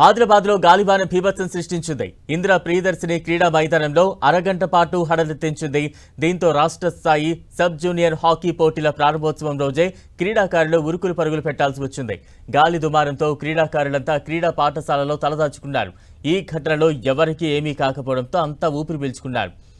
ఆదిలాబాద్లో గాలివాన బీభత్సం సృష్టించింది. ఇందిరా ప్రియదర్శిని క్రీడా మైదానంలో అరగంట పాటు హడలెత్తించింది. దీంతో రాష్ట్ర స్థాయి సబ్ జూనియర్ హాకీ పోటీల ప్రారంభోత్సవం రోజే క్రీడాకారులు ఉరుకులు పరుగులు పెట్టాల్సి వచ్చింది. గాలి దుమారంతో క్రీడాకారులంతా క్రీడా పాఠశాలలో తలదాచుకున్నారు. ఈ ఘటనలో ఎవరికీ ఏమీ కాకపోవడంతో అంతా ఊపిరి పీల్చుకున్నారు.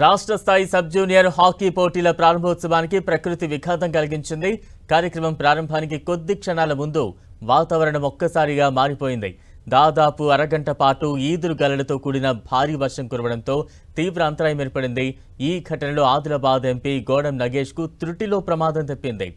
రాష్ట్ర స్థాయి సబ్ జూనియర్ హాకీ పోటీల ప్రారంభోత్సవానికి ప్రకృతి విఘాతం కలిగించింది. కార్యక్రమం ప్రారంభానికి కొద్ది క్షణాల ముందు వాతావరణం ఒక్కసారిగా మారిపోయింది. దాదాపు అరగంట పాటు ఈదురు గాలులతో కూడిన భారీ వర్షం కురవడంతో తీవ్ర అంతరాయం ఏర్పడింది. ఈ ఘటనలో ఆదిలాబాద్ ఎంపీ గోడం నగేష్కు త్రుటిలో ప్రమాదం తప్పింది.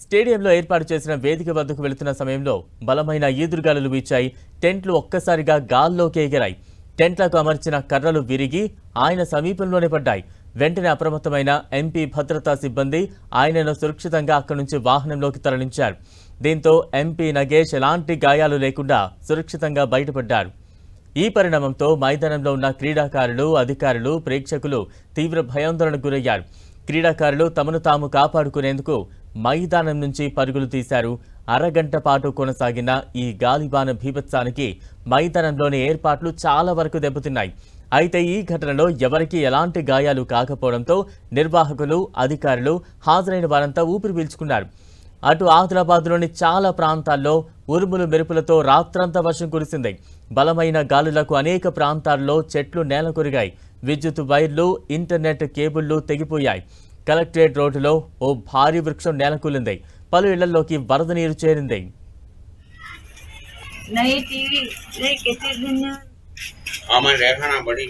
స్టేడియంలో ఏర్పాటు చేసిన వేదిక వద్దకు వెళుతున్న సమయంలో బలమైన ఈదురుగాలులు వీచాయి. టెంట్లు ఒక్కసారిగా గాల్లోకి ఎగిరాయి. టెంట్లకు అమర్చిన కర్రలు విరిగి ఆయన సమీపంలోనే పడ్డాయి. వెంటనే అప్రమత్తమైన ఎంపీ భద్రతా సిబ్బంది ఆయనను సురక్షితంగా అక్కడి నుంచి వాహనంలోకి తరలించారు. దీంతో ఎంపీ నగేష్ ఎలాంటి గాయాలు లేకుండా సురక్షితంగా బయటపడ్డారు. ఈ పరిణామంతో మైదానంలో ఉన్న క్రీడాకారులు, అధికారులు, ప్రేక్షకులు తీవ్ర భయాందోళనకు గురయ్యారు. క్రీడాకారులు తమను తాము కాపాడుకునేందుకు మైదానం నుంచి పరుగులు తీశారు. అరగంట పాటు కొనసాగిన ఈ గాలివాన బీభత్సానికి మైదానంలోని ఏర్పాట్లు చాలా వరకు దెబ్బతిన్నాయి. అయితే ఈ ఘటనలో ఎవరికీ ఎలాంటి గాయాలు కాకపోవడంతో నిర్వాహకులు, అధికారులు, హాజరైన వారంతా ఊపిరి పీల్చుకున్నారు. అటు ఆదిలాబాద్లోని చాలా ప్రాంతాల్లో ఉరుములు మెరుపులతో రాత్రంతా వర్షం కురిసింది. బలమైన గాలులకు అనేక ప్రాంతాల్లో చెట్లు నేలకొరిగాయి. విద్యుత్ వైర్లు, ఇంటర్నెట్ కేబుళ్లు తెగిపోయాయి. కలెక్టరేట్ రోడ్డులో ఓ భారీ వృక్షం నేలకూలింది. పలు ఇళ్లలోకి వరద నీరు చేరింది. बड़ी